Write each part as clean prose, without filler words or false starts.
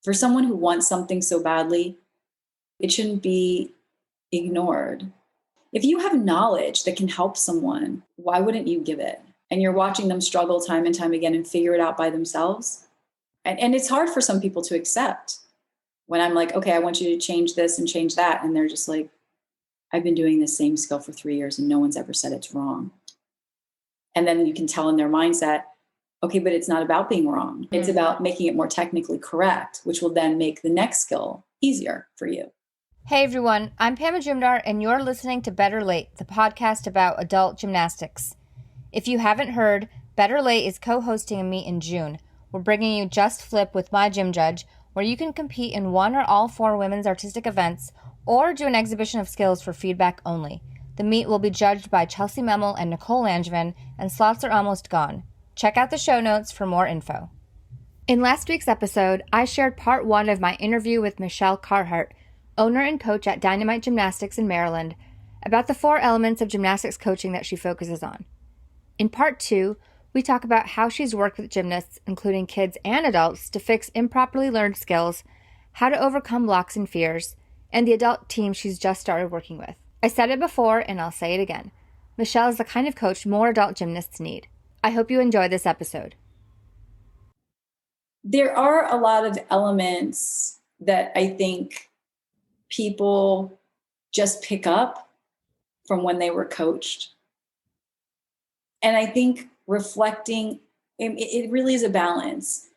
For someone who wants something so badly, it shouldn't be ignored. If you have knowledge that can help someone, why wouldn't you give it? And you're watching them struggle time and time again and figure it out by themselves. And it's hard for some people to accept when I'm like, okay, I want you to change this and change that. And they're just like, I've been doing this same skill for 3 years and no one's ever said it's wrong. And then you can tell in their mindset, okay, but it's not about being wrong. Mm-hmm. It's about making it more technically correct, which will then make the next skill easier for you. Hey everyone, I'm Pam Majumdar and you're listening to Better Late, the podcast about adult gymnastics. If you haven't heard, Better Late is co-hosting a meet in June. We're bringing you Just Flip with my gym judge, where you can compete in one or all 4 women's artistic events or do an exhibition of skills for feedback only. The meet will be judged by Chelsea Memel and Nicole Langevin, and slots are almost gone. Check out the show notes for more info. In last week's episode, I shared part 1 of my interview with Michelle Carhart, owner and coach at Dynamite Gymnastics in Maryland, about the 4 elements of gymnastics coaching that she focuses on. In part 2, we talk about how she's worked with gymnasts, including kids and adults, to fix improperly learned skills, how to overcome blocks and fears, and the adult team she's just started working with. I said it before, and I'll say it again. Michelle is the kind of coach more adult gymnasts need. I hope you enjoy this episode. There are a lot of elements that I think people just pick up from when they were coached. And I think reflecting, it really is a balance.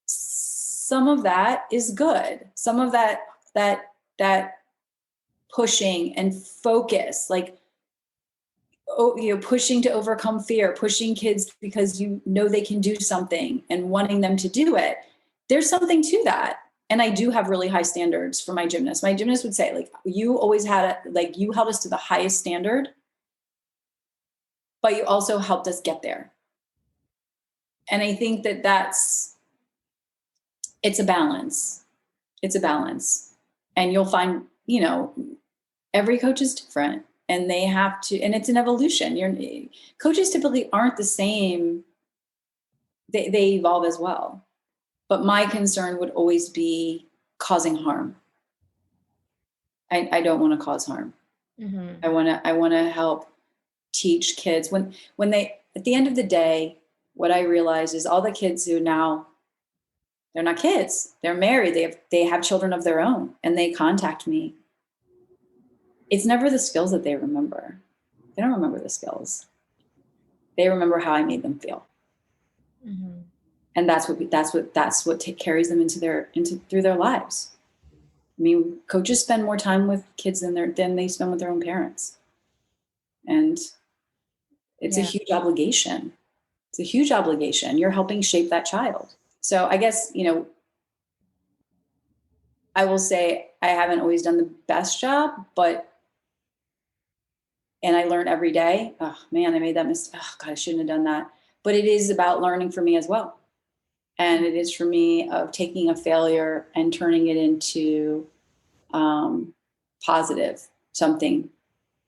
Some of that is good. Some of that pushing and focus, like, pushing to overcome fear, pushing kids because you know they can do something and wanting them to do it. There's something to that. And I do have really high standards for my gymnasts. My gymnast would say, like, you always had you held us to the highest standard, but you also helped us get there. And I think it's a balance. It's a balance. And you'll find, every coach is different and they have to, and it's an evolution. Coaches typically aren't the same. They evolve as well. But my concern would always be causing harm. I don't want to cause harm. Mm-hmm. I want to help teach kids when they, at the end of the day, what I realize is all the kids who now, they're not kids, they're married, they have children of their own, and they contact me. It's never the skills that they remember. They don't remember the skills. They remember how I made them feel. Mm-hmm. And that's what carries them through their lives. I mean, coaches spend more time with kids than they spend with their own parents. And it's a huge obligation. It's a huge obligation. You're helping shape that child. So I guess, I will say I haven't always done the best job, and I learn every day. Oh man, I made that mistake. Oh God, I shouldn't have done that. But it is about learning for me as well. And it is for me of taking a failure and turning it into positive something,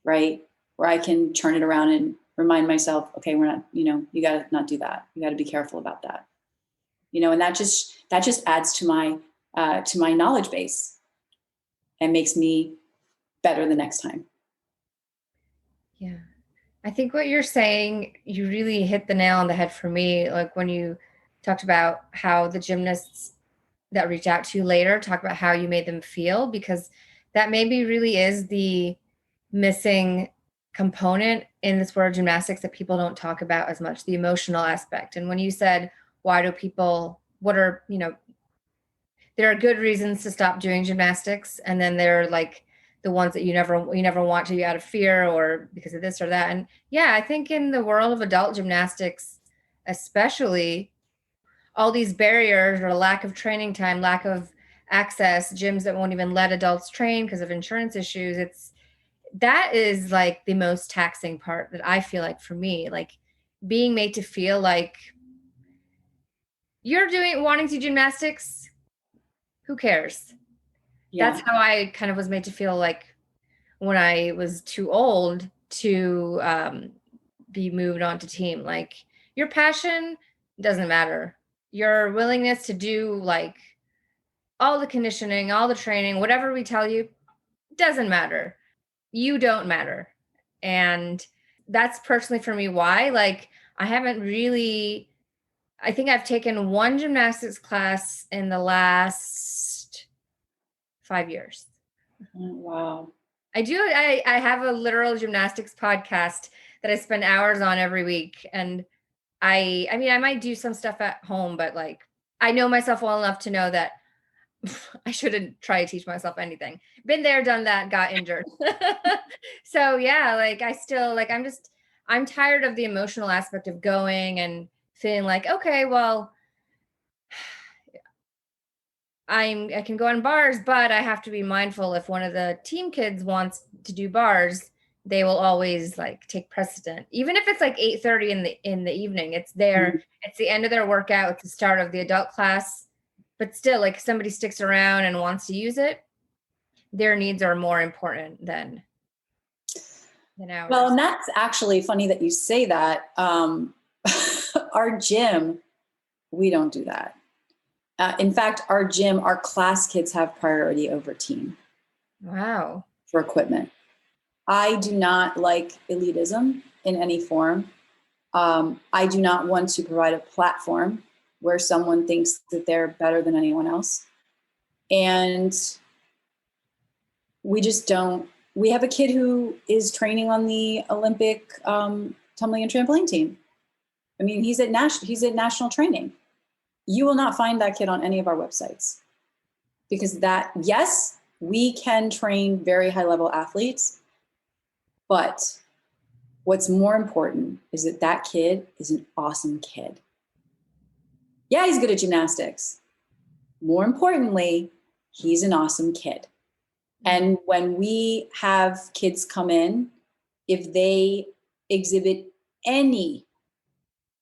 right? Where I can turn it around and remind myself, okay, we're not, you got to not do that. You got to be careful about that. And that just adds to my knowledge base and makes me better the next time. Yeah. I think what you're saying, you really hit the nail on the head for me. Like when you talked about how the gymnasts that reach out to you later talk about how you made them feel, because that maybe really is the missing component in the sport of gymnastics that people don't talk about as much, the emotional aspect. And when you said, there are good reasons to stop doing gymnastics. And then there are like the ones that you never want to, out of fear or because of this or that. And yeah, I think in the world of adult gymnastics, especially, all these barriers or lack of training time, lack of access, gyms that won't even let adults train because of insurance issues. That is like the most taxing part that I feel like for me, like being made to feel like you're wanting to do gymnastics. Who cares? Yeah. That's how I kind of was made to feel like when I was too old to be moved on to team. Like your passion doesn't matter. Your willingness to do like all the conditioning, all the training, whatever we tell you, doesn't matter. You don't matter. And that's personally for me why. Like, I haven't really, I think I've taken one gymnastics class in the last 5 years. Oh, wow. I have a literal gymnastics podcast that I spend hours on every week. And I mean, I might do some stuff at home, but like, I know myself well enough to know that I shouldn't try to teach myself anything. Been there, done that, got injured. So yeah, like I still like I'm tired of the emotional aspect of going and feeling like, okay, well, I can go on bars, but I have to be mindful if one of the team kids wants to do bars, they will always like take precedent. Even if it's like 8:30 in the evening, it's Mhm. it's the end of their workout, it's the start of the adult class. But still, like somebody sticks around and wants to use it, their needs are more important than Well, ours. and that's actually funny that you say that. Our gym, we don't do that. In fact, our gym, our class kids have priority over team Wow. for equipment. I do not like elitism in any form. I do not want to provide a platform where someone thinks that they're better than anyone else. And we just don't. We have a kid who is training on the Olympic tumbling and trampoline team. I mean, he's at national training. You will not find that kid on any of our websites because yes, we can train very high level athletes, but what's more important is that kid is an awesome kid. Yeah, he's good at gymnastics. More importantly, he's an awesome kid. And when we have kids come in, if they exhibit any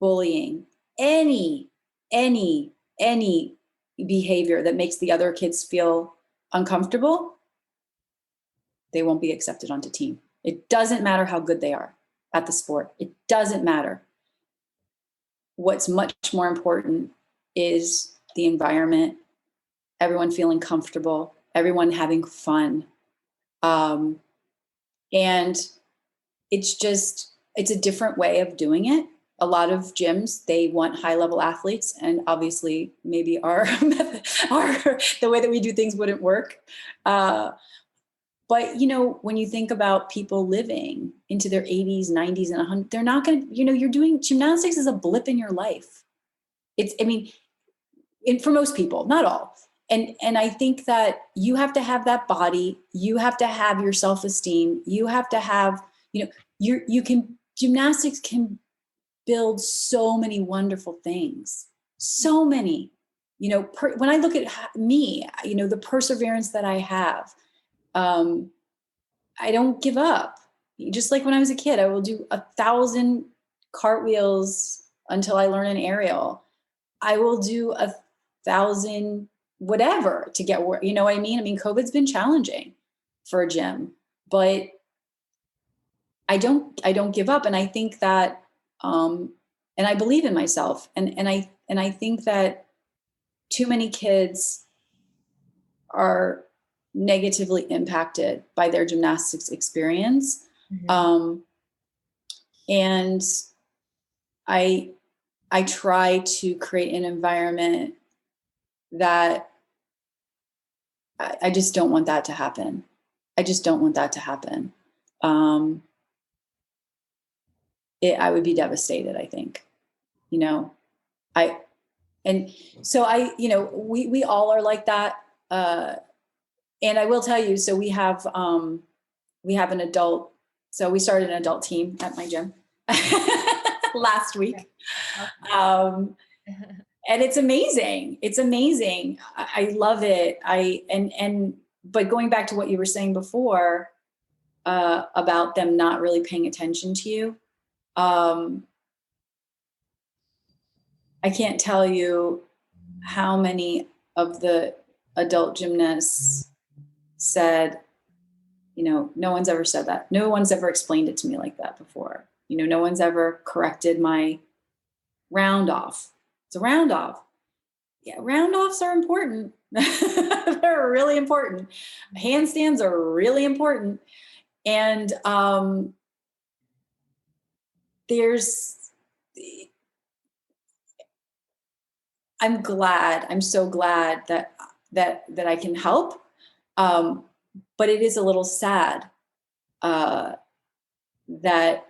bullying, any behavior that makes the other kids feel uncomfortable, they won't be accepted onto team. It doesn't matter how good they are at the sport. It doesn't matter. What's much more important is the environment, everyone feeling comfortable, everyone having fun. And it's a different way of doing it. A lot of gyms, they want high level athletes, and obviously maybe our the way that we do things wouldn't work. But when you think about people living into their 80s, 90s, and 100, they're not going to, you're doing gymnastics is a blip in your life. I mean, for most people, not all. And I think that you have to have that body, you have to have your self-esteem, you have to have, gymnastics can build so many wonderful things. So many, when I look at me, the perseverance that I have, I don't give up. Just like when I was a kid, I will do 1,000 cartwheels until I learn an aerial. I will do 1,000 whatever to get work. You know what I mean? I mean, COVID's been challenging for a gym, but I don't give up. And I think that, and I believe in myself. And I think that too many kids are negatively impacted by their gymnastics experience. Mm-hmm. And I try to create an environment that I just don't want that to happen. I just don't want that to happen. I would be devastated, I think, and so we all are like that. And I will tell you, so we have an adult, so we started an adult team at my gym last week. And it's amazing. It's amazing. I love it. But going back to what you were saying before, about them not really paying attention to you. I can't tell you how many of the adult gymnasts said, no one's ever said that. No one's ever explained it to me like that before. No one's ever corrected my round off. It's a round off. Yeah, round offs are important. They're really important. Handstands are really important. And there's, I'm so glad that I can help. Um, but it is a little sad uh, that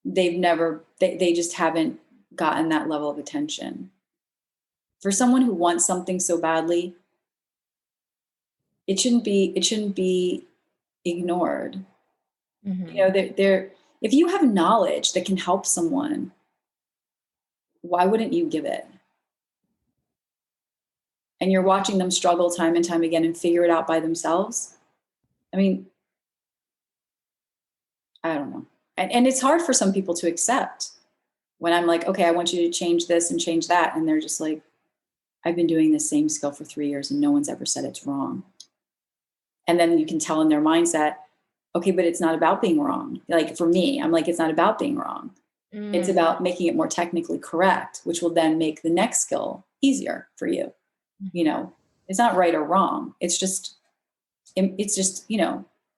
they just haven't gotten that level of attention. For someone who wants something so badly, it shouldn't be ignored. You know, if you have knowledge that can help someone, why wouldn't you give it? And you're watching them struggle time and time again and figure it out by themselves. I mean, I don't know. And it's hard for some people to accept when I'm like, okay, I want you to change this and change that. And they're just like, I've been doing this same skill for 3 years and no one's ever said it's wrong. And then you can tell in their mindset, okay, but it's not about being wrong. Like for me, I'm like, it's not about being wrong. It's about making it more technically correct, which will then make the next skill easier for you. You know, it's not right or wrong. It's just,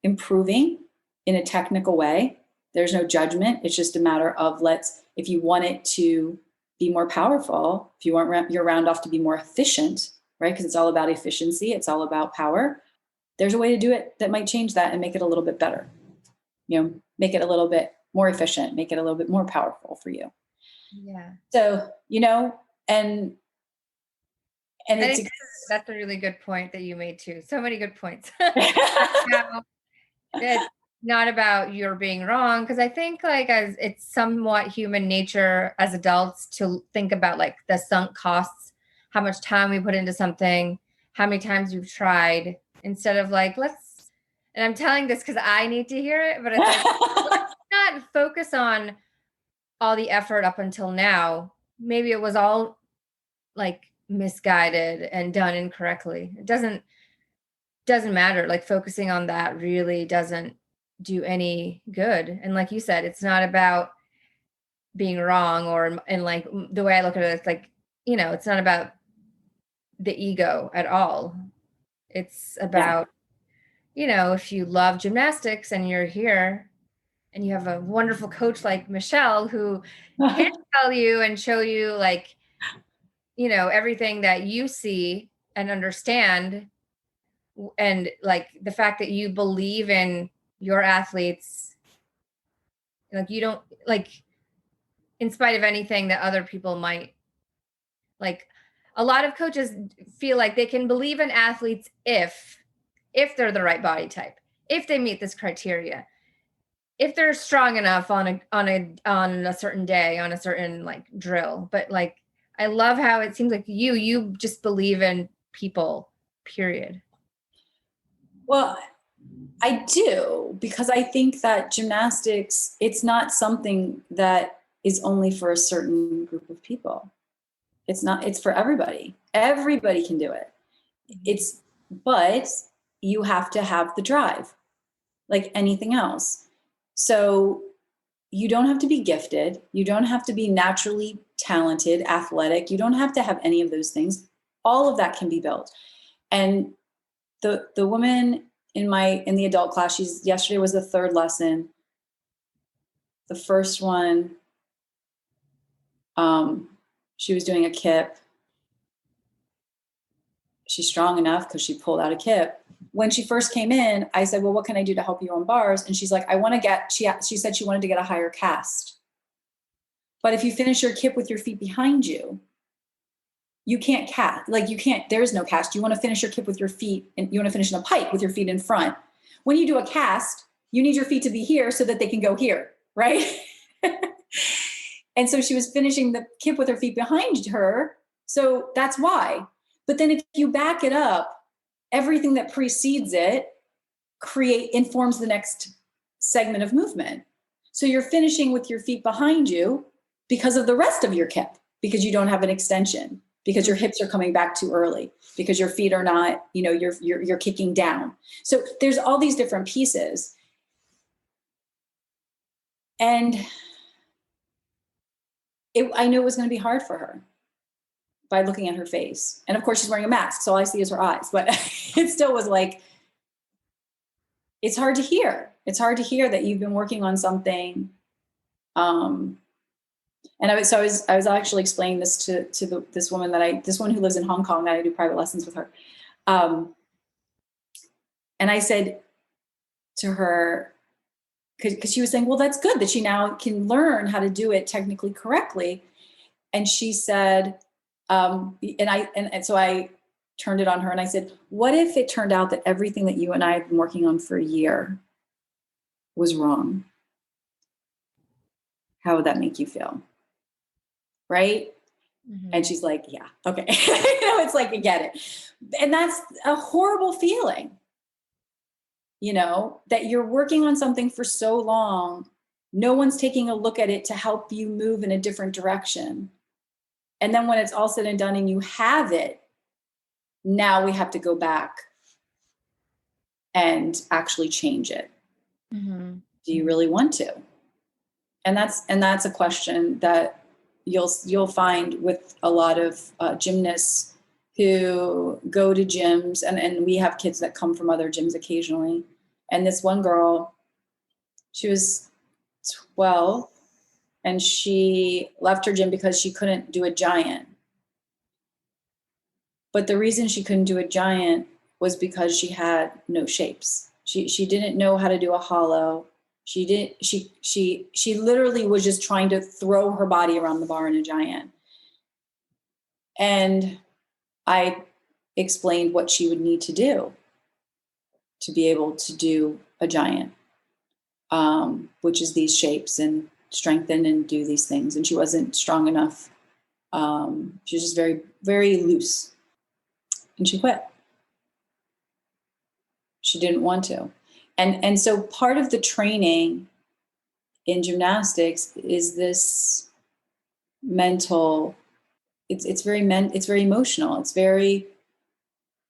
improving in a technical way. There's no judgment. It's just a matter of if you want it to be more powerful, if you want your round off to be more efficient, right? Because it's all about efficiency. It's all about power. There's a way to do it that might change that and make it a little bit better. Make it a little bit more efficient, make it a little bit more powerful for you. Yeah. So, and I it's, think that's a really good point that you made too. So many good points. It's not about you're being wrong, because I think as it's somewhat human nature as adults to think about the sunk costs, how much time we put into something, how many times we've tried, instead of let's, and I'm telling this because I need to hear it, but it's let's not focus on all the effort up until now. Maybe it was all misguided and done incorrectly. It doesn't matter. Focusing on that really doesn't do any good. And like you said, it's not about being wrong, and the way I look at it, it's it's not about the ego at all. It's about, if you love gymnastics and you're here and you have a wonderful coach like Michelle who can tell you and show you everything that you see and understand, and the fact that you believe in your athletes, you don't in spite of anything that other people might a lot of coaches feel like they can believe in athletes if they're the right body type, if they meet this criteria, if they're strong enough on a certain day, on a certain drill. But I love how it seems like you just believe in people, period. Well, I do, because I think that gymnastics, it's not something that is only for a certain group of people. It's for everybody. Everybody can do it. But you have to have the drive, like anything else. So you don't have to be gifted. You don't have to be naturally talented, athletic. You don't have to have any of those things. All of that can be built. And the woman in the adult class, yesterday was the third lesson. The first one, she was doing a kip. She's strong enough because she pulled out a kip. When she first came in, I said, well, what can I do to help you on bars? And she's like, she said she wanted to get a higher cast. But if you finish your kip with your feet behind you, you can't cast. There's no cast. You want to finish your kip with your feet, and you want to finish in a pike with your feet in front. When you do a cast, you need your feet to be here so that they can go here, right? And so she was finishing the kip with her feet behind her. So that's why. But then if you back it up, everything that precedes it informs the next segment of movement. So you're finishing with your feet behind you because of the rest of your kip, because you don't have an extension, because your hips are coming back too early, because your feet are not, you're kicking down. So there's all these different pieces. And I knew it was going to be hard for her. by looking at her face. And of course she's wearing a mask, so all I see is her eyes, but it still was like, it's hard to hear. It's hard to hear that you've been working on something. And I was actually explaining this to this woman this one who lives in Hong Kong, that I do private lessons with her. And I said to her, because she was saying, well, that's good that she now can learn how to do it technically correctly. And she said, and so I turned it on her and I said, what if it turned out that everything that you and I have been working on for a year was wrong? How would that make you feel? Right? Mm-hmm. And she's like, yeah, okay. It's like, I get it. And that's a horrible feeling, that you're working on something for so long. No one's taking a look at it to help you move in a different direction. And then when it's all said and done and you have it, now we have to go back and actually change it. Mm-hmm. Do you really want to? And that's a question that you'll find with a lot of gymnasts who go to gyms, and we have kids that come from other gyms occasionally. And this one girl, she was 12 and she left her gym because she couldn't do a giant. But the reason she couldn't do a giant was because she had no shapes. She didn't know how to do a hollow. She literally was just trying to throw her body around the bar in a giant. And I explained what she would need to do to be able to do a giant, which is these shapes and strengthen and do these things. And she wasn't strong enough. She was just very, very loose. And she quit. She didn't want to. And so part of the training in gymnastics is this mental, it's very emotional. It's very,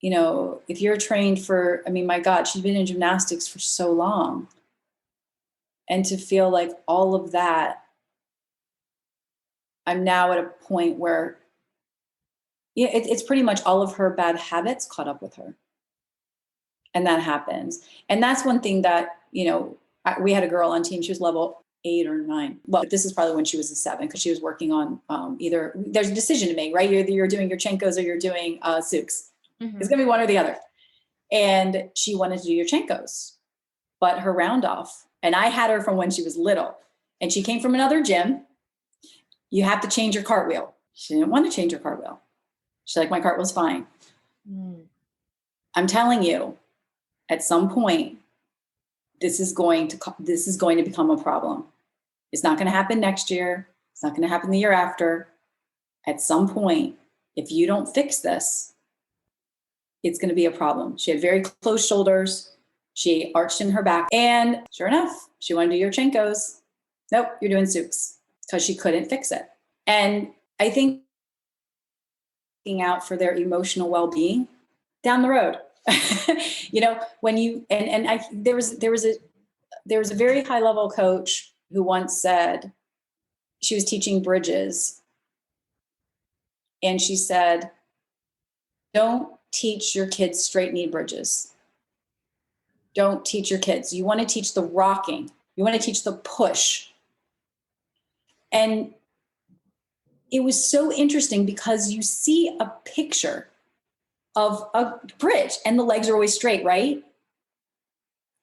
if you're trained for, my God, she's been in gymnastics for so long. And to feel like all of that, I'm now at a point where it's pretty much all of her bad habits caught up with her. And that happens. And that's one thing that, we had a girl on team, she was level 8 or 9. Well, this is probably when she was a 7, because she was working on either, there's a decision to make, right? You're doing your Chenkos or you're doing Suks. Mm-hmm. It's going to be one or the other. And she wanted to do your Chenkos, but her round off. And I had her from when she was little. And she came from another gym. You have to change your cartwheel. She didn't want to change her cartwheel. She's like, my cartwheel's fine. Mm. I'm telling you, at some point, this is going to become a problem. It's not going to happen next year. It's not going to happen the year after. At some point, if you don't fix this, it's going to be a problem. She had very closed shoulders. She arched in her back. And sure enough, she wanted to do your Chenkos. Nope, you're doing Suks, because she couldn't fix it. And I think looking out for their emotional well-being down the road. When you there was a very high level coach who once said, she was teaching bridges, and she said, don't teach your kids straight knee bridges. Don't teach your kids. You want to teach the rocking. You want to teach the push. And it was so interesting because you see a picture of a bridge and the legs are always straight, right?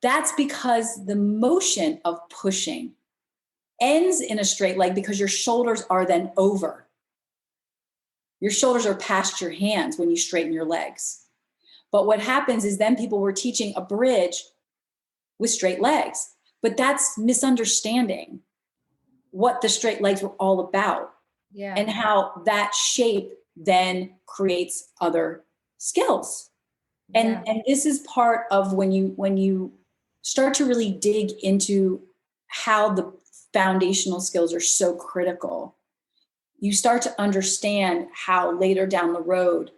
That's because the motion of pushing ends in a straight leg because your shoulders are then over. Your shoulders are past your hands when you straighten your legs. But what happens is then people were teaching a bridge with straight legs, but that's misunderstanding what the straight legs were all about. Yeah. And how that shape then creates other skills. And this is part of when you start to really dig into how the foundational skills are so critical, you start to understand how later down the road,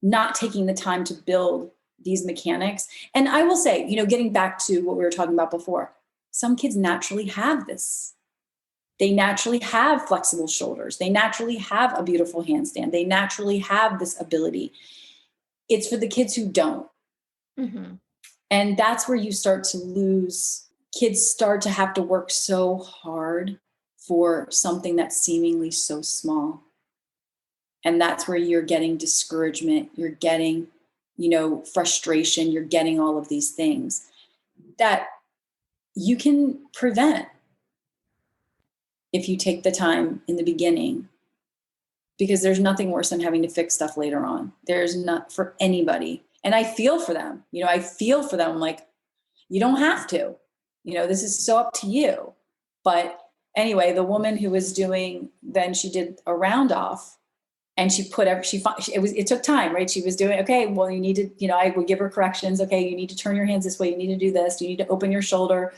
not taking the time to build these mechanics. And I will say, getting back to what we were talking about before, some kids naturally have this. They naturally have flexible shoulders. They naturally have a beautiful handstand. They naturally have this ability. It's for the kids who don't. Mm-hmm. And that's where you start to lose. Kids start to have to work so hard for something that's seemingly so small. And that's where you're getting discouragement. You're getting, frustration. You're getting all of these things that you can prevent if you take the time in the beginning, because there's nothing worse than having to fix stuff later on. There's not for anybody. And I feel for them. I feel for them. Like, you don't have to, this is so up to you. But anyway, the woman who was doing, then she did a round off, and she put it took time, right? She was doing, okay, well, you need to, I would give her corrections. Okay, you need to turn your hands this way. You need to do this. You need to open your shoulder.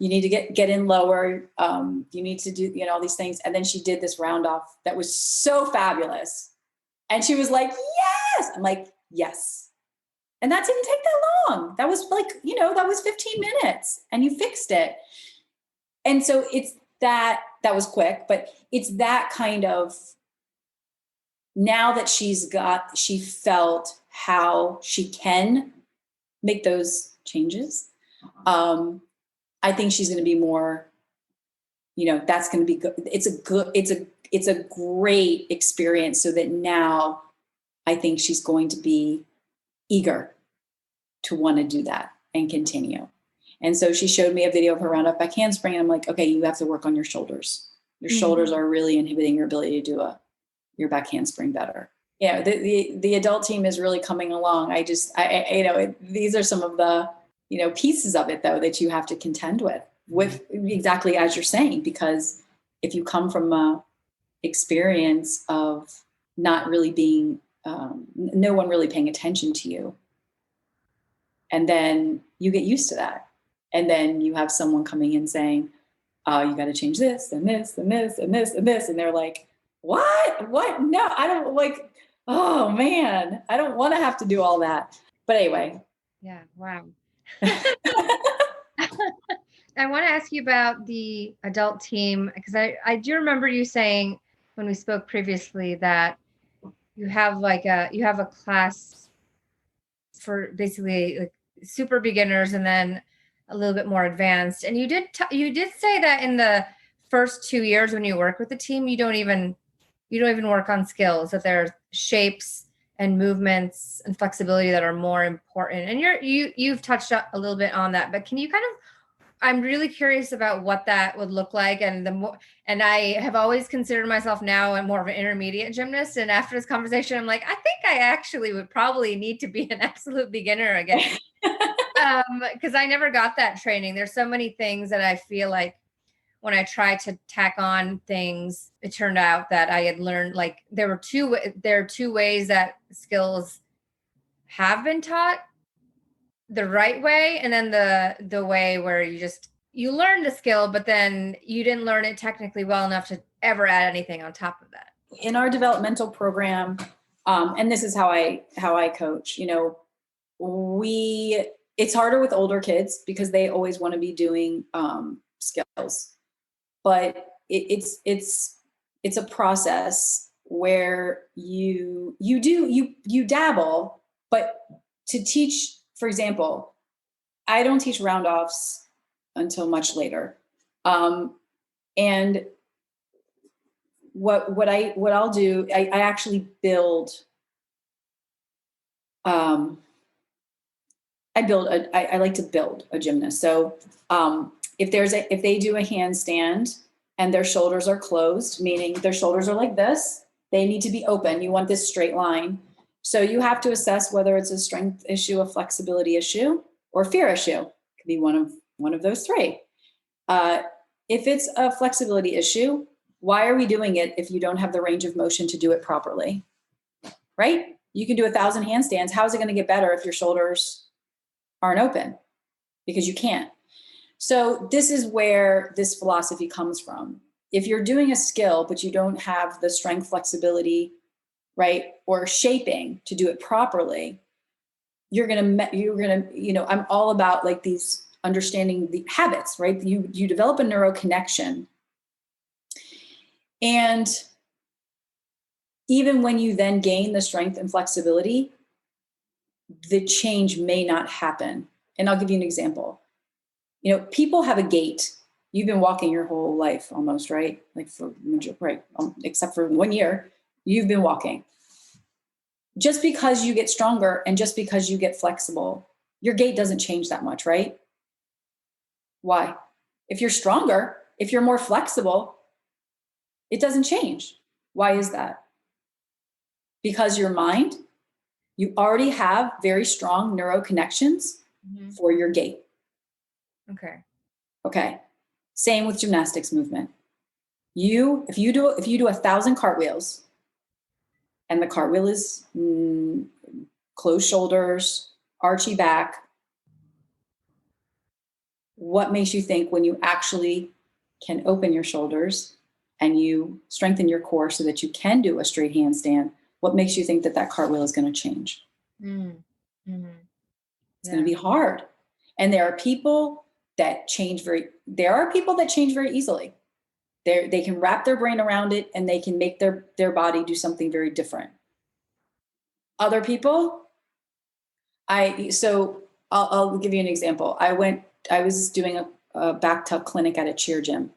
You need to get in lower. You need to do, all these things. And then she did this round off that was so fabulous. And she was like, yes. I'm like, yes. And that didn't take that long. That was like, that was 15 minutes and you fixed it. And so it's that was quick, but it's that kind of, now that she felt how she can make those changes. I think she's going to be more, that's going to be good. It's a great experience, so that now I think she's going to be eager to want to do that and continue. And so she showed me a video of her round up back handspring, and I'm like, okay, you have to work on your shoulders. Your shoulders are really inhibiting your ability to do your back handspring better. Yeah, the adult team is really coming along. These are some of the, pieces of it, though, that you have to contend with exactly as you're saying, because if you come from a experience of not really being, no one really paying attention to you, and then you get used to that. And then you have someone coming in saying, you got to change this and this and this and this and this. And they're like, what? No, I don't like, oh man, I don't want to have to do all that. But anyway. Yeah. Wow. I want to ask you about the adult team, because I do remember you saying when we spoke previously that you have a class for basically like super beginners and then a little bit more advanced. And you did say that in the first 2 years when you work with the team, you don't even work on skills, that there are shapes and movements and flexibility that are more important. And you've touched a little bit on that, but can you I'm really curious about what that would look like. And and I have always considered myself now more of an intermediate gymnast. And after this conversation, I'm like, I think I actually would probably need to be an absolute beginner again. Because I never got that training. There's so many things that I feel like when I tried to tack on things, it turned out that I had learned, like there are two ways that skills have been taught: the right way, and then the way where you learn the skill, but then you didn't learn it technically well enough to ever add anything on top of that. In our developmental program, and this is how I coach, it's harder with older kids because they always want to be doing skills. But it's a process where you dabble, but to teach, for example, I don't teach round offs until much later. And what I'll do, I actually build, I like to build a gymnast. So, if they do a handstand and their shoulders are closed, meaning their shoulders are like this, they need to be open. You want this straight line. So you have to assess whether it's a strength issue, a flexibility issue, or a fear issue. It could be one of those three. If it's a flexibility issue, why are we doing it if you don't have the range of motion to do it properly? Right? You can do 1,000 handstands. How is it going to get better if your shoulders aren't open? Because you can't. So this is where this philosophy comes from. If you're doing a skill, but you don't have the strength, flexibility, right, or shaping to do it properly, you're gonna, I'm all about like these understanding the habits, right? You develop a neuroconnection And even when you then gain the strength and flexibility, the change may not happen. And I'll give you an example. People have a gait. You've been walking your whole life almost, right? Like except for 1 year, you've been walking. Just because you get stronger and just because you get flexible, your gait doesn't change that much, right? Why? If you're stronger, if you're more flexible, it doesn't change. Why is that? Because your mind, you already have very strong neural connections for your gait. Okay. Same with gymnastics movement. If you do 1,000 cartwheels, and the cartwheel is closed shoulders, archy back, what makes you think when you actually can open your shoulders and you strengthen your core so that you can do a straight handstand, what makes you think that cartwheel is going to change? It's going to be hard. And there are people that change very easily. They can wrap their brain around it and they can make their body do something very different. Other people, I'll give you an example. I was doing a back tuck clinic at a cheer gym,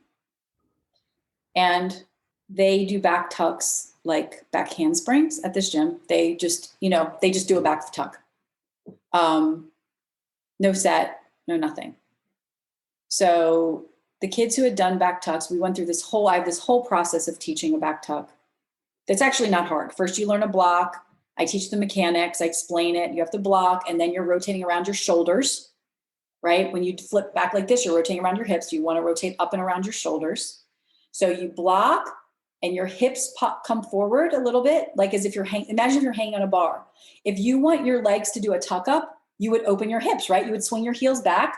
and they do back tucks like back handsprings at this gym. They just do a back tuck. No set, no nothing. So the kids who had done back tucks, we went through I have this whole process of teaching a back tuck. That's actually not hard. First, you learn a block. I teach the mechanics. I explain it. You have to block, and then you're rotating around your shoulders, right? When you flip back like this, you're rotating around your hips. You want to rotate up and around your shoulders. So you block, and your hips come forward a little bit, like as if imagine if you're hanging on a bar. If you want your legs to do a tuck up, you would open your hips, right? You would swing your heels back,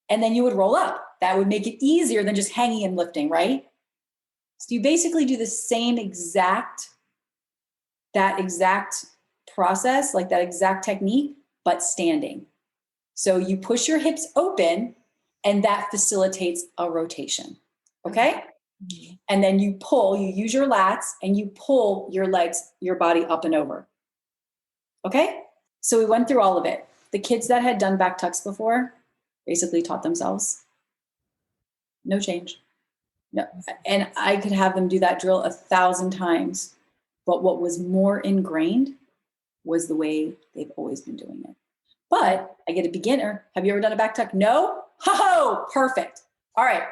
and then you would roll up. That would make it easier than just hanging and lifting, right? So you basically do the same exact process, like that exact technique, but standing. So you push your hips open, and that facilitates a rotation. Okay? Mm-hmm. And then you use your lats, and you pull your body up and over. Okay? So we went through all of it. The kids that had done back tucks before basically taught themselves. No change. No. And I could have them do that drill 1,000 times. But what was more ingrained was the way they've always been doing it. But I get a beginner. Have you ever done a back tuck? No? Ho-ho! Perfect. All right.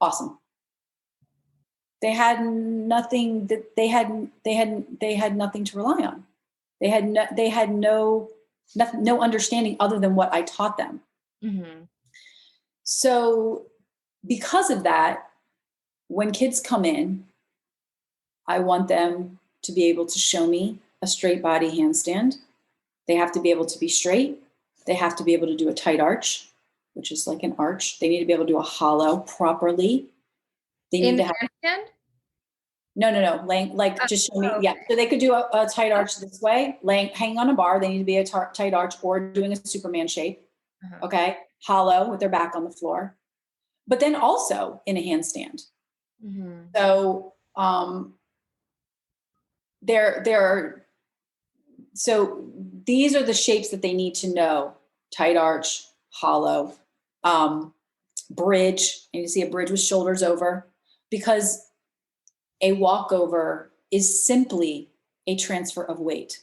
Awesome. They had nothing nothing to rely on. They had no understanding other than what I taught them. Mm-hmm. So because of that, when kids come in, I want them to be able to show me a straight body handstand. They have to be able to be straight. They have to be able to do a tight arch, which is like an arch. They need to be able to do a hollow properly. They need to have handstand? No. Just show me. Okay. Yeah. So they could do a tight arch this way, hanging on a bar. They need to be a tight arch, or doing a Superman shape. Uh-huh. Okay. Hollow with their back on the floor. But then also in a handstand. Mm-hmm. So so these are the shapes that they need to know: tight arch, hollow, bridge. And you see a bridge with shoulders over, because a walkover is simply a transfer of weight.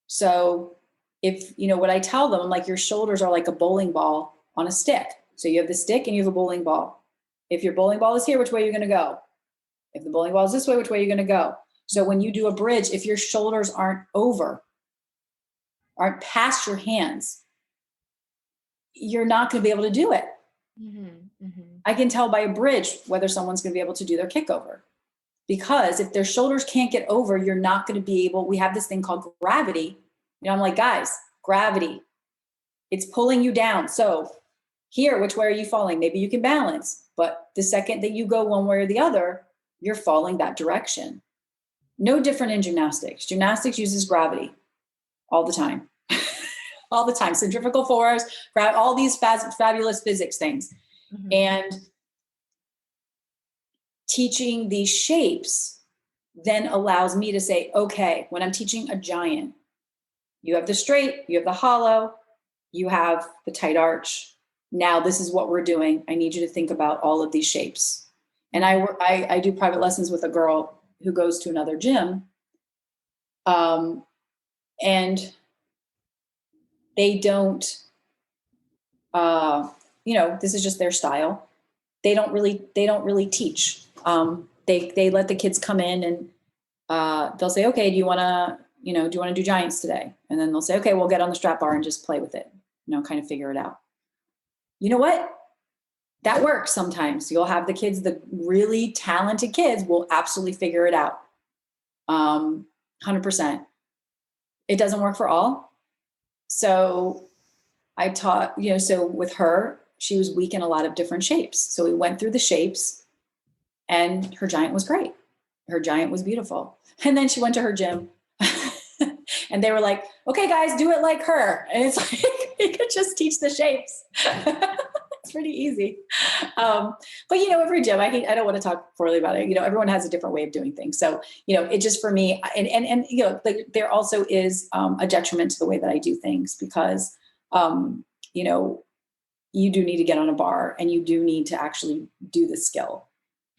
So if, what I tell them, I'm like, your shoulders are like a bowling ball on a stick. So you have the stick and you have a bowling ball. If your bowling ball is here, which way are you going to go? If the bowling ball is this way, which way are you going to go? So when you do a bridge, if your shoulders aren't past your hands, you're not going to be able to do it. Mm-hmm, mm-hmm. I can tell by a bridge whether someone's going to be able to do their kick over. Because if their shoulders can't get over, you're not going to be able. We have this thing called gravity. I'm like, guys, gravity. It's pulling you down. So here, which way are you falling? Maybe you can balance. But the second that you go one way or the other, you're falling that direction. No different in gymnastics. Gymnastics uses gravity all the time. All the time. Centrifugal force, all these fabulous physics things. Mm-hmm. And teaching these shapes then allows me to say, okay, when I'm teaching a giant, you have the straight, you have the hollow, you have the tight arch. Now this is what we're doing. I need you to think about all of these shapes. And I do private lessons with a girl who goes to another gym. And they don't, this is just their style. They don't really teach. They let the kids come in and they'll say, okay, do you want to do giants today? And then they'll say, okay, we'll get on the strap bar and just play with it, kind of figure it out. You know what? That works sometimes. You'll have the kids, the really talented kids will absolutely figure it out. 100%. It doesn't work for all. So I taught, so with her, she was weak in a lot of different shapes. So we went through the shapes and her giant was great. Her giant was beautiful. And then she went to her gym and they were like, okay, guys, do it like her. And it's like, you could just teach the shapes. It's pretty easy. But every gym, I don't want to talk poorly about it. Everyone has a different way of doing things. So, it just, for me, and there also is a detriment to the way that I do things because, you do need to get on a bar and you do need to actually do the skill.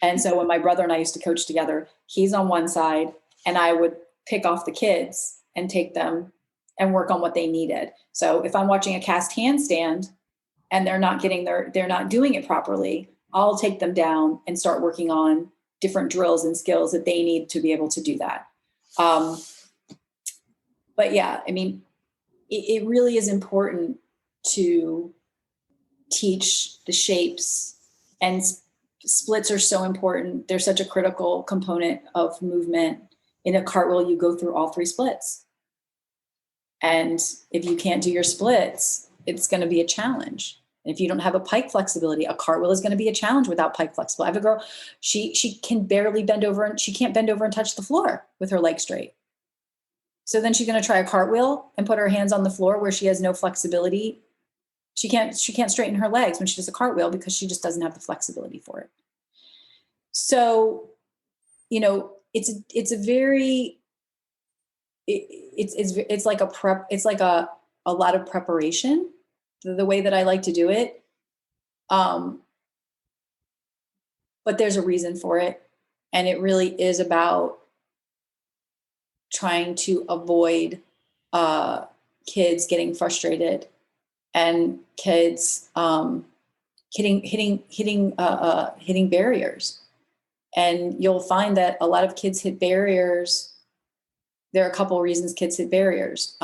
And so when my brother and I used to coach together, he's on one side and I would pick off the kids and take them and work on what they needed. So if I'm watching a cast handstand and they're not doing it properly, I'll take them down and start working on different drills and skills that they need to be able to do that. But yeah, I mean, it really is important to teach the shapes, and splits are so important. They're such a critical component of movement. In a cartwheel, you go through all 3 splits. And if you can't do your splits, it's going to be a challenge. And if you don't have a pike flexibility, a cartwheel is going to be a challenge without pike flexibility. I have a girl, she can barely bend over and she can't bend over and touch the floor with her leg straight. So then she's going to try a cartwheel and put her hands on the floor where she has no flexibility. She can't straighten her legs when she does a cartwheel because she just doesn't have the flexibility for it. So, it's a very, it's like a prep, it's like a lot of preparation, the way that I like to do it. But there's a reason for it. And it really is about trying to avoid kids getting frustrated and kids hitting barriers. And you'll find that a lot of kids hit barriers. There are a couple of reasons kids hit barriers.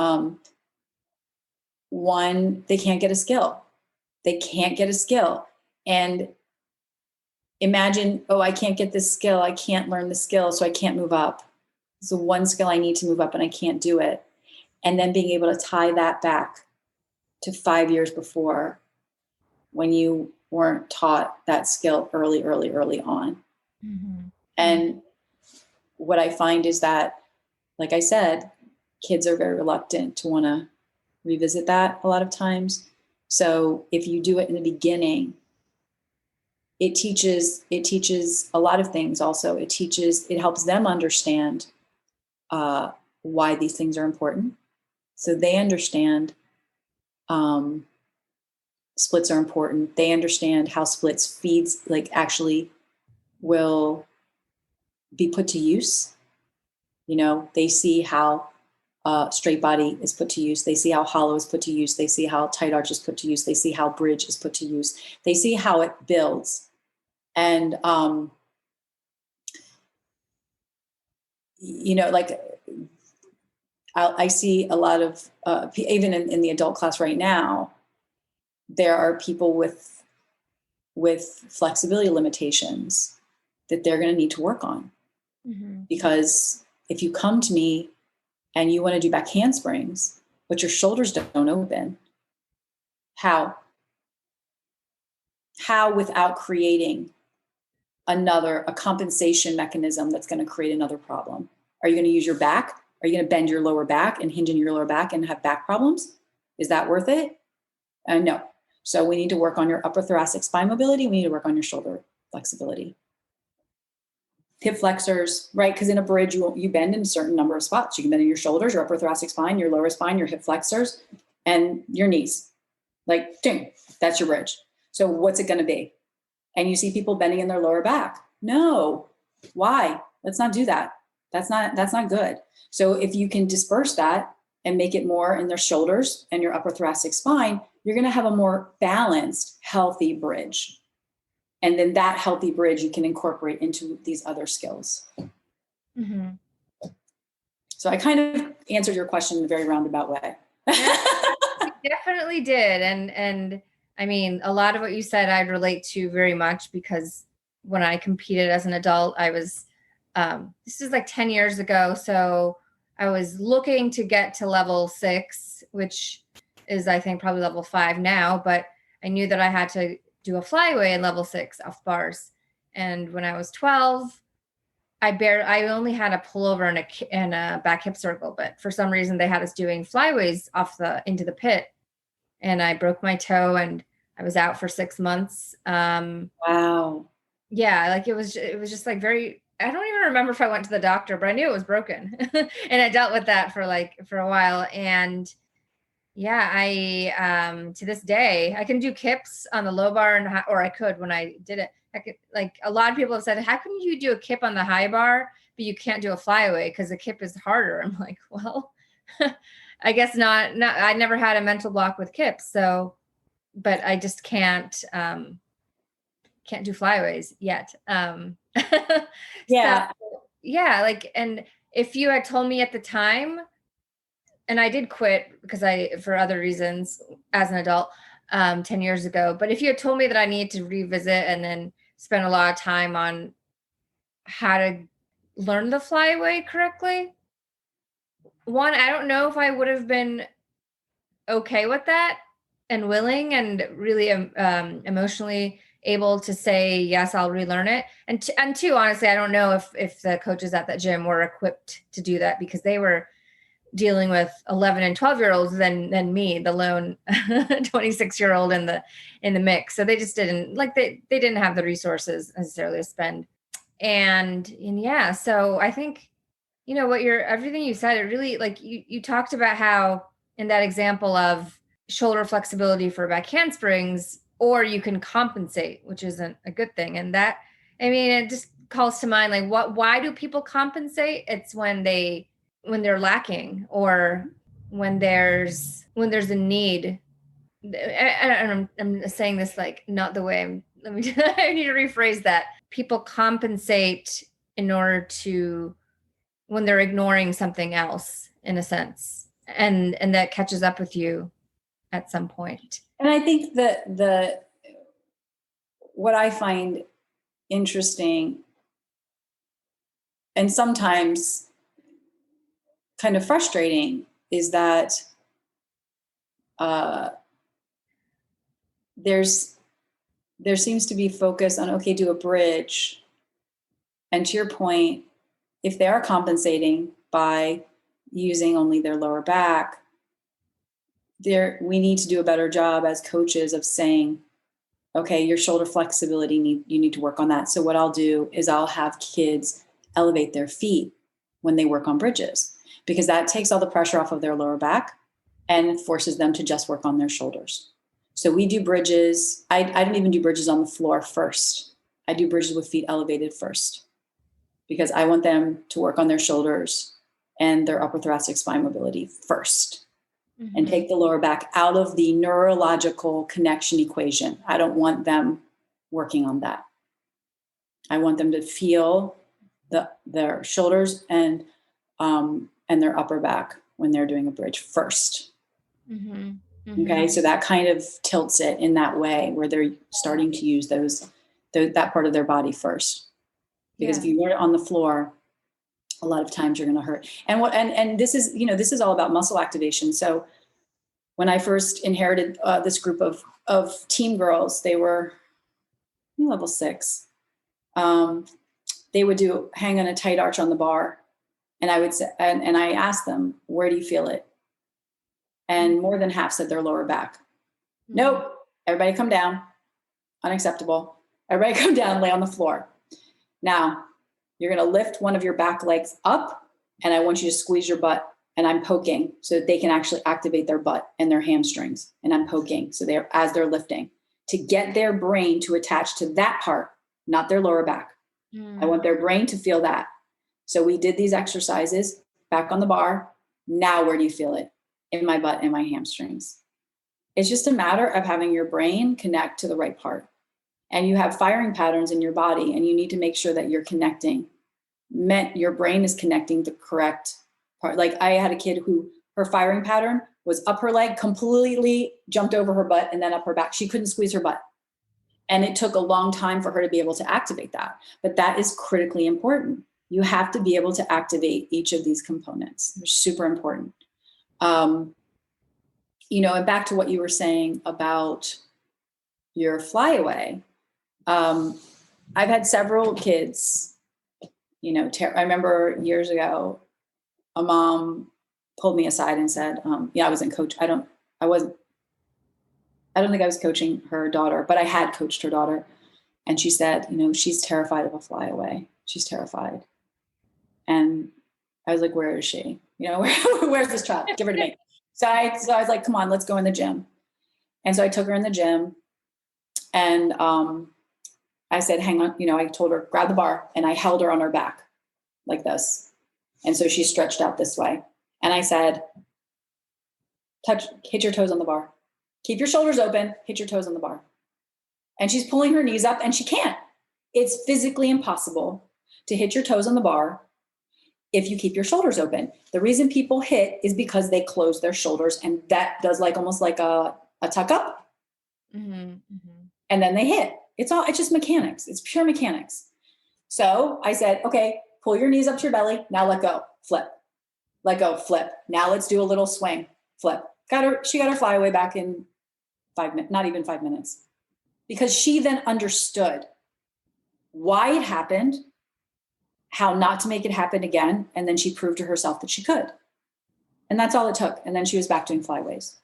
One, they can't get a skill. And imagine, I can't get this skill. I can't learn the skill, so I can't move up. It's the one skill I need to move up and I can't do it. And then being able to tie that back to 5 years before when you weren't taught that skill early on. Mm-hmm. And what I find is that, like I said, kids are very reluctant to want to revisit that a lot of times. So if you do it in the beginning, it teaches a lot of things. Also, it helps them understand why these things are important. So they understand splits are important. They understand how splits feeds actually will be put to use. They see how straight body is put to use. They see how hollow is put to use. They see how tight arch is put to use. They see how bridge is put to use. They see how it builds. And, I see a lot of, even in the adult class right now, there are people with flexibility limitations that they're going to need to work on. Mm-hmm. Because if you come to me and you want to do back handsprings, but your shoulders don't open, how without creating a compensation mechanism that's going to create another problem? Are you going to use your back? Are you going to bend your lower back and hinge in your lower back and have back problems? Is that worth it? No. So we need to work on your upper thoracic spine mobility. We need to work on your shoulder flexibility. hip flexors, right? Because in a bridge, you bend in a certain number of spots. You can bend in your shoulders, your upper thoracic spine, your lower spine, your hip flexors, and your knees. Like, ding, that's your bridge. So what's it going to be? And you see people bending in their lower back. No, why? Let's not do that. That's not good. So if you can disperse that and make it more in their shoulders and your upper thoracic spine, you're going to have a more balanced, healthy bridge. And then that healthy bridge you can incorporate into these other skills. Mm-hmm. So I kind of answered your question in a very roundabout way. You definitely did. And I mean, a lot of what you said I'd relate to very much, because when I competed as an adult, I was, this is like 10 years ago. So I was looking to get to level 6, which is, I think, probably level 5 now, but I knew that I had to do a flyway in level 6 off bars. And when I was 12, I only had a pullover and a back hip circle, but for some reason they had us doing flyways into the pit, and I broke my toe and I was out for 6 months. Wow. Yeah. Like it was just like I don't even remember if I went to the doctor, but I knew it was broken and I dealt with that for a while. And yeah, I, to this day, I can do kips on the low bar or I could, when I did it, I could, like, a lot of people have said, how can you do a kip on the high bar, but you can't do a flyaway because the kip is harder? I'm like, well, I guess not. I never had a mental block with kips. So, but I just can't do flyaways yet. Yeah. So, yeah. Like, and if you had told me at the time, and I did quit because for other reasons as an adult, 10 years ago. But if you had told me that I needed to revisit and then spend a lot of time on how to learn the flyaway correctly, one, I don't know if I would have been okay with that and willing and really emotionally able to say, yes, I'll relearn it. And two, honestly, I don't know if the coaches at that gym were equipped to do that, because they were dealing with 11 and 12-year-olds than me, the lone 26-year-old in the mix. So they just didn't they didn't have the resources necessarily to spend. And yeah, so I think, everything you said, it really, like, you talked about how in that example of shoulder flexibility for back handsprings, or you can compensate, which isn't a good thing. And that, I mean, it just calls to mind, like, why do people compensate? It's when they're lacking, or when there's a need. And I'm saying this like not the way I need to rephrase that. People compensate in order to, when they're ignoring something else, in a sense, and that catches up with you at some point. And I think that what I find interesting and sometimes kind of frustrating is that there seems to be focus on, okay, do a bridge. And to your point, if they are compensating by using only their lower back, we need to do a better job as coaches of saying, okay, your shoulder flexibility, you need to work on that. So what I'll do is I'll have kids elevate their feet when they work on bridges, because that takes all the pressure off of their lower back and forces them to just work on their shoulders. So we do bridges. I don't even do bridges on the floor first. I do bridges with feet elevated first, because I want them to work on their shoulders and their upper thoracic spine mobility first, mm-hmm. and take the lower back out of the neurological connection equation. I don't want them working on that. I want them to feel their shoulders and their upper back when they're doing a bridge first. Mm-hmm. Mm-hmm. Okay, so that kind of tilts it in that way, where they're starting to use that part of their body first. Because if you learn it on the floor, a lot of times you're going to hurt. And this is all about muscle activation. So when I first inherited this group of team girls, they were level 6. They would hang on a tight arch on the bar, and I would say, and I asked them, where do you feel it? And more than half said their lower back. Mm-hmm. Nope. Everybody come down. Unacceptable. Everybody come down, lay on the floor. Now, You're going to lift one of your back legs up, and I want you to squeeze your butt. And I'm poking so that they can actually activate their butt and their hamstrings. And I'm poking so as they're lifting to get their brain to attach to that part, not their lower back. I want their brain to feel that. So we did these exercises back on the bar. Now, where do you feel it? In my butt and my hamstrings. It's just a matter of having your brain connect to the right part. And you have firing patterns in your body, and you need to make sure that you're connecting. Your brain is connecting the correct part. Like I had a kid who her firing pattern was up her leg, completely jumped over her butt, and then up her back. She couldn't squeeze her butt. And it took a long time for her to be able to activate that. But that is critically important. You have to be able to activate each of these components. They're super important. And back to what you were saying about your flyaway. I've had several kids, I remember years ago, a mom pulled me aside and said, I wasn't coach. I don't think I was coaching her daughter, but I had coached her daughter. And she said, she's terrified of a flyaway. She's terrified. And I was like, where is she? Where's this child? Give her to me. So I was like, come on, let's go in the gym. And so I took her in the gym, and I said, hang on. I told her, grab the bar, and I held her on her back like this. And so she stretched out this way. And I said, hit your toes on the bar. Keep your shoulders open, hit your toes on the bar. And she's pulling her knees up, and she can't. It's physically impossible to hit your toes on the bar if you keep your shoulders open. The reason people hit is because they close their shoulders, and that does almost like a tuck up. Mm-hmm, mm-hmm. And then they hit. It's just mechanics. It's pure mechanics. So I said, okay, pull your knees up to your belly. Now let go, flip, let go, flip. Now let's do a little swing, flip. She got her flyaway back in 5 minutes, not even 5 minutes, because she then understood why it happened, how not to make it happen again. And then she proved to herself that she could. And that's all it took. And then she was back doing flyways.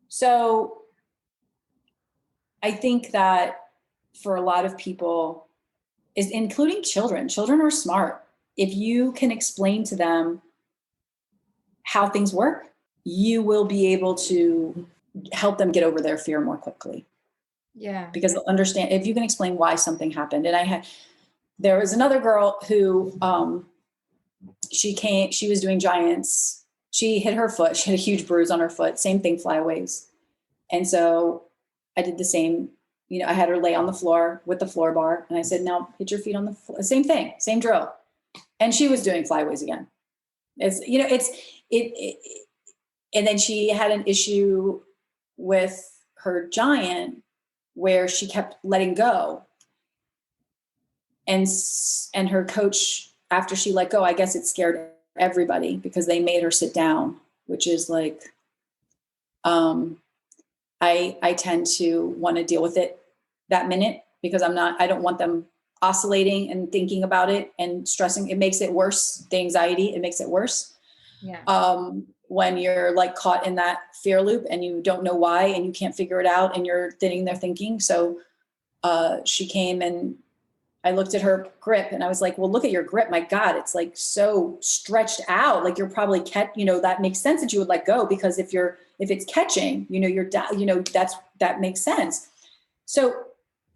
So I think that for a lot of people, including children are smart. If you can explain to them how things work, you will be able to help them get over their fear more quickly. Yeah. Because they'll understand if you can explain why something happened. And there was another girl who, she was doing giants. She hit her foot. She had a huge bruise on her foot. Same thing, flyaways. And so I did the same. I had her lay on the floor with the floor bar, and I said, now hit your feet on the floor. Same thing, same drill. And she was doing flyaways again. And then she had an issue with her giant where she kept letting go. And her coach, after she let go, I guess it scared everybody because they made her sit down, which is like, I tend to want to deal with it that minute because I don't want them oscillating and thinking about it and stressing. It makes it worse. The anxiety, it makes it worse. Yeah. When you're caught in that fear loop and you don't know why and you can't figure it out and you're sitting there thinking. So she came and I looked at her grip and I was like, well, look at your grip. My God, it's so stretched out. You're probably that makes sense that you would let go because if it's catching, you're down, that makes sense. So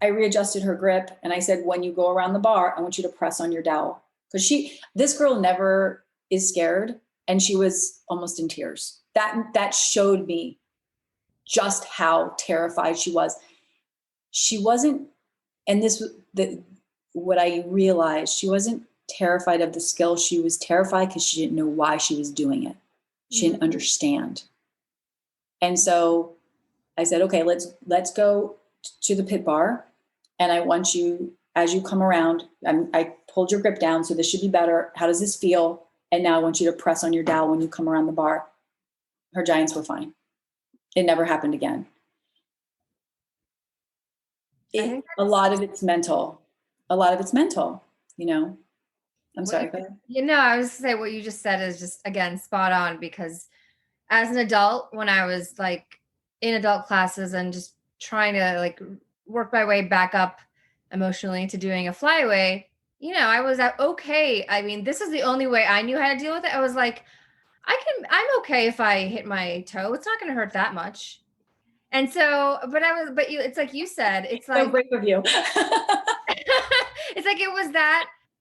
I readjusted her grip and I said, when you go around the bar, I want you to press on your dowel. Because this girl never is scared. And she was almost in tears. That showed me just how terrified she was. She wasn't, and what I realized, she wasn't terrified of the skill. She was terrified because she didn't know why she was doing it. She didn't understand. And so I said, okay, let's go to the pit bar. And I want you, as you come around, I pulled your grip down. So this should be better. How does this feel? And now I want you to press on your dowel when you come around the bar. Her giants were fine. It never happened again. A lot of it's mental. I'm sorry. I was to say what you just said is just, again, spot on because as an adult, when I was in adult classes and just trying to work my way back up emotionally to doing a flyaway, I was okay. I mean, this is the only way I knew how to deal with it. I was like, I'm okay if I hit my toe. It's not going to hurt that much. And so, it's like you said, it's So like, brave of you. it's like,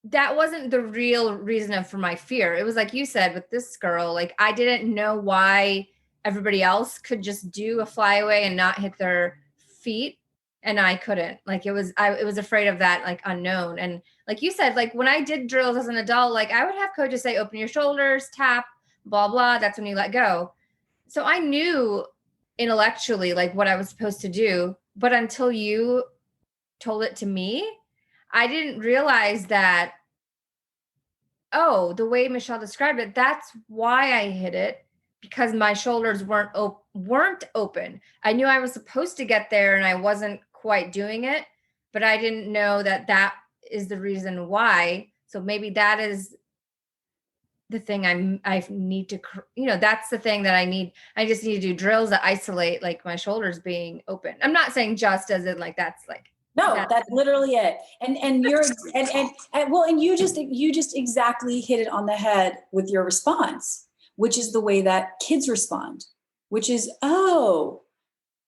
that wasn't the real reason for my fear. It was like you said with this girl, like, I didn't know why everybody else could just do a flyaway and not hit their feet. And I couldn't. Like, it was afraid of that, like, unknown. And like you said, like, when I did drills as an adult, like, I would have coaches say, open your shoulders, tap, blah, blah. That's when you let go. So I knew intellectually, like, what I was supposed to do. But until you told it to me, I didn't realize that, oh, the way Michelle described it, that's why I hit it, because my shoulders weren't open. I knew I was supposed to get there and I wasn't quite doing it, but I didn't know that that is the reason why. So maybe that is the thing I need to, that's the thing that I need. I just need to do drills that isolate, like, my shoulders being open. I'm not saying just as in, like, that's like, No, that's literally it. And you're and well, and you just exactly hit it on the head with your response, which is the way that kids respond, which is, oh,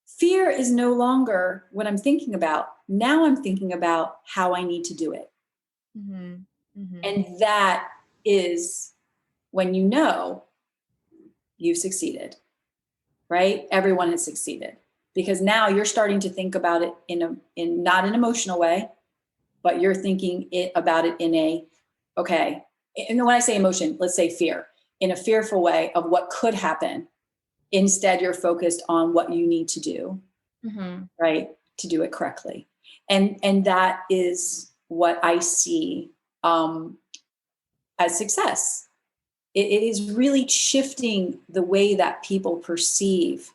fear is no longer what I'm thinking about. Now I'm thinking about how I need to do it. mm-hmm, mm-hmm. And that is when you know you've succeeded, right? Everyone has succeeded, because now you're starting to think about it in not an emotional way, but you're thinking about it in a, okay. And when I say emotion, let's say fear, in a fearful way of what could happen. Instead, you're focused on what you need to do, Mm-hmm. right? To do it correctly. And that is what I see as success. It is really shifting the way that people perceive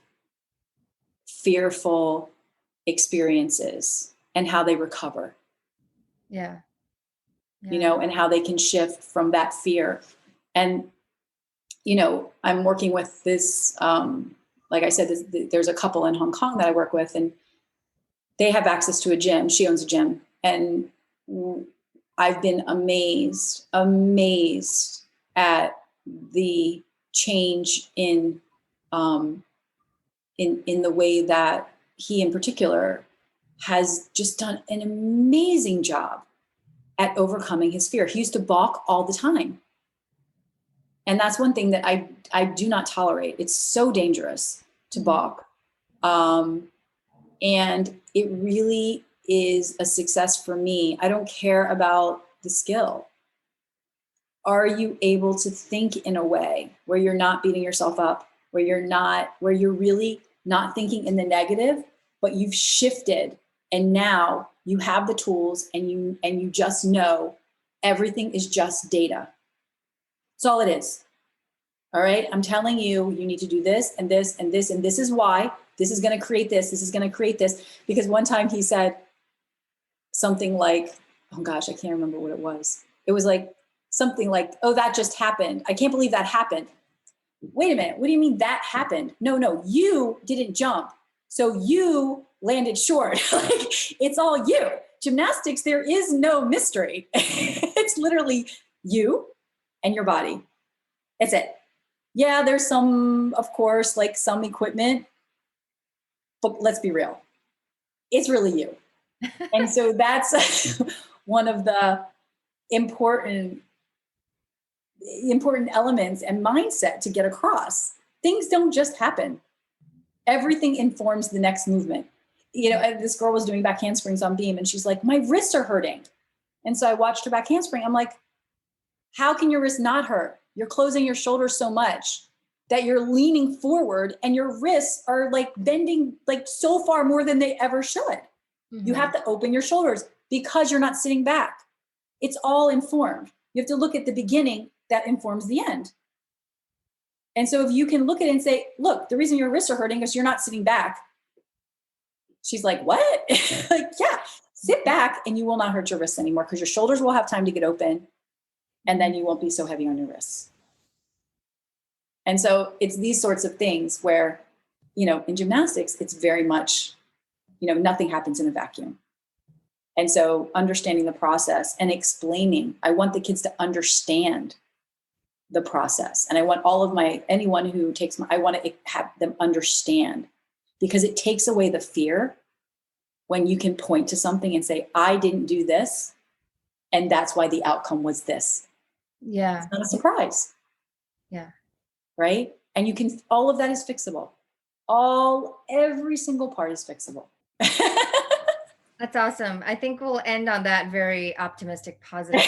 fearful experiences and how they recover. Yeah. And how they can shift from that fear. And, I'm working with this, like I said, there's a couple in Hong Kong that I work with, and they have access to a gym. She owns a gym. And I've been amazed at the change in the way that he in particular has just done an amazing job at overcoming his fear. He used to balk all the time. And that's one thing that I do not tolerate. It's so dangerous to balk. And it really is a success for me. I don't care about the skill. Are you able to think in a way where you're not beating yourself up, where you're really not thinking in the negative, but you've shifted, and now you have the tools, and you just know everything is just data. That's all it is. All right. I'm telling you, you need to do this and this and this, and this is why. This is going to create this. This is going to create this. Because one time he said something like, oh gosh, I can't remember what it was. It was like something like, oh, that just happened. I can't believe that happened. Wait a minute. What do you mean that happened? No, you didn't jump. So you landed short. Like, it's all you. Gymnastics, there is no mystery. It's literally you and your body. That's it. Yeah, there's some, of course, like some equipment, but let's be real. It's really you. And so that's one of the important elements and mindset to get across. Things don't just happen. Everything informs the next movement. This girl was doing back handsprings on beam, and she's like, my wrists are hurting. And so I watched her back handspring. I'm like, how can your wrist not hurt? You're closing your shoulders so much that you're leaning forward, and your wrists are like bending like so far more than they ever should. Mm-hmm. You have to open your shoulders because you're not sitting back. It's all informed. You have to look at the beginning that informs the end. And so if you can look at it and say, look, the reason your wrists are hurting is you're not sitting back. She's like, what? Like, yeah, sit back and you will not hurt your wrists anymore, because your shoulders will have time to get open, and then you won't be so heavy on your wrists. And so it's these sorts of things where, in gymnastics, it's very much, nothing happens in a vacuum. And so understanding the process and explaining, I want the kids to understand the process. And I want anyone who takes I want to have them understand, because it takes away the fear when you can point to something and say, I didn't do this, and that's why the outcome was this. Yeah. It's not a surprise. Yeah. Right? And all of that is fixable. Every single part is fixable. That's awesome. I think we'll end on that very optimistic, positive,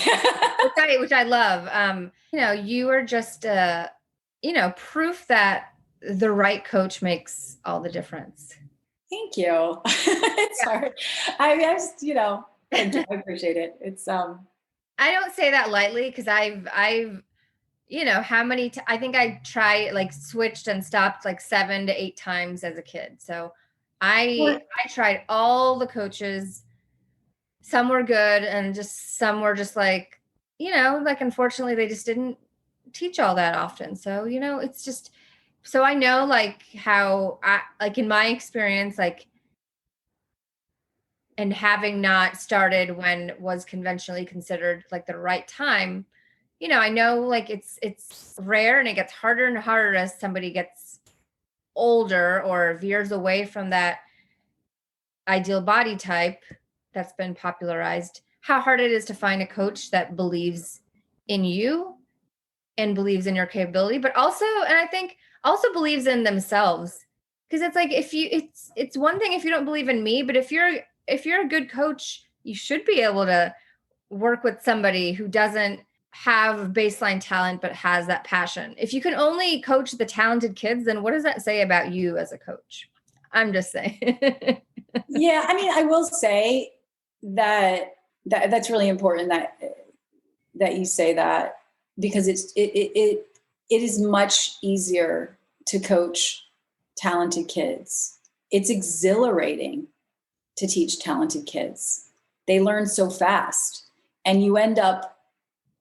which I love. You are just, proof that the right coach makes all the difference. Thank you. It's hard. I just, thank you. I appreciate it. It's, I don't say that lightly, because I've, how many, I think I switched and stopped 7 to 8 times as a kid. So I tried all the coaches. Some were good, and some were just unfortunately they just didn't teach all that often. So, it's just, so I know how in my experience, and having not started when was conventionally considered the right time, I know it's rare, and it gets harder and harder as somebody gets older or veers away from that ideal body type that's been popularized, how hard it is to find a coach that believes in you and believes in your capability, but also, and I think also believes in themselves. Because it's one thing if you don't believe in me, but if you're a good coach, you should be able to work with somebody who doesn't have baseline talent but has that passion. If you can only coach the talented kids, then what does that say about you as a coach? I'm just saying. Yeah, I mean, I will say that's really important that you say that, because it is much easier to coach talented kids. It's exhilarating to teach talented kids. They learn so fast, and you end up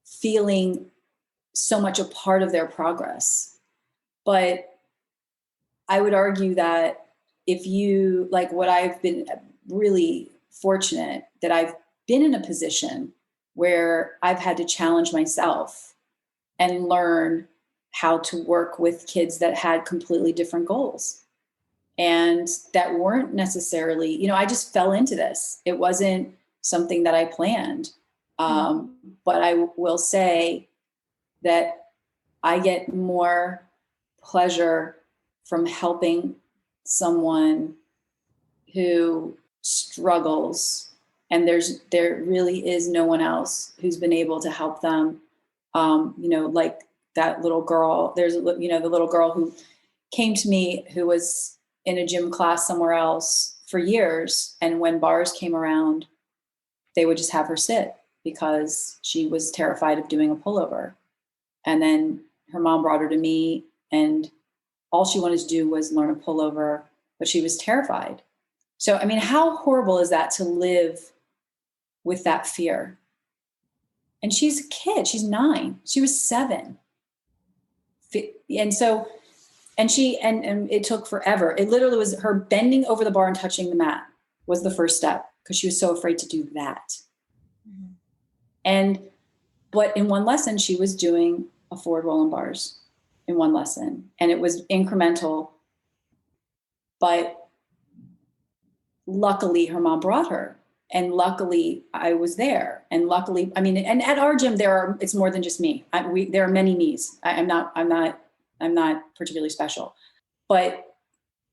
feeling so much a part of their progress. But I would argue that if you, what I've been really fortunate that I've been in a position where I've had to challenge myself and learn how to work with kids that had completely different goals and that weren't necessarily, I just fell into this. It wasn't something that I planned. But I will say that I get more pleasure from helping someone who struggles, and there really is no one else who's been able to help them. Like that little girl, the little girl who came to me, who was in a gym class somewhere else for years. And when bars came around, they would just have her sit because she was terrified of doing a pullover. And then her mom brought her to me, and all she wanted to do was learn a pullover, but she was terrified. So, I mean, how horrible is that to live with that fear? And she's a kid. She's 9. She was 7. And so, and it took forever. It literally was her bending over the bar and touching the mat was the first step, because she was so afraid to do that. Mm-hmm. But in one lesson, she was doing a forward roll in bars in one lesson, and it was incremental. But luckily, her mom brought her, and luckily, I was there. And luckily, I mean, and at our gym, it's more than just me. There are many me's. I'm not particularly special, but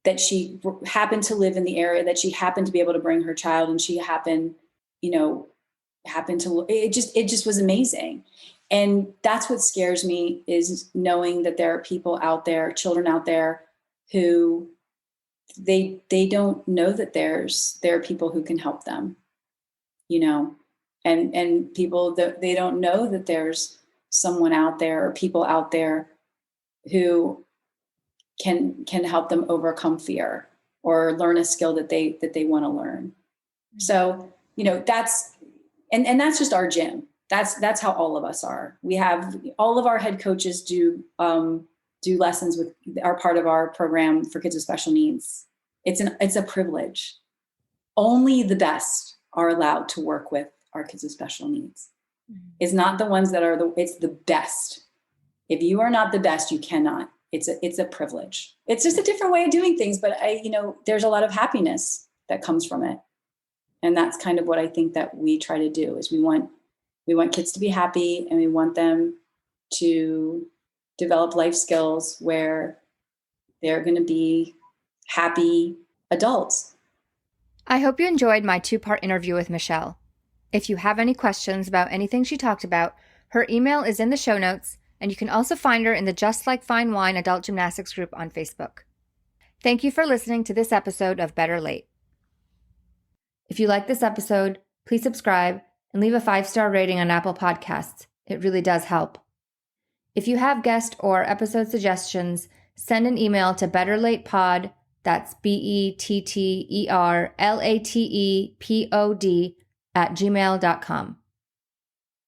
that she happened to live in the area, that she happened to be able to bring her child, and she happened to, it just was amazing. And that's what scares me, is knowing that there are people out there, children out there, who they don't know that there are people who can help them, and people that they don't know that there's someone out there or people out there who can help them overcome fear or learn a skill that they want to learn. So, that's just our gym. That's how all of us are. We have all of our head coaches do lessons are part of our program for kids with special needs. It's a privilege. Only the best are allowed to work with our kids with special needs. It's not the ones that are it's the best. If you are not the best, you cannot. It's a privilege. It's just a different way of doing things, but there's a lot of happiness that comes from it. And that's kind of what I think that we try to do is we want kids to be happy, and we want them to develop life skills where they're going to be happy adults. I hope you enjoyed my 2-part interview with Michelle. If you have any questions about anything she talked about, her email is in the show notes, and you can also find her in the Just Like Fine Wine Adult Gymnastics group on Facebook. Thank you for listening to this episode of Better Late. If you like this episode, please subscribe and leave a 5-star rating on Apple Podcasts. It really does help. If you have guest or episode suggestions, send an email to betterlatepod, that's BETTERLATEPOD @gmail.com.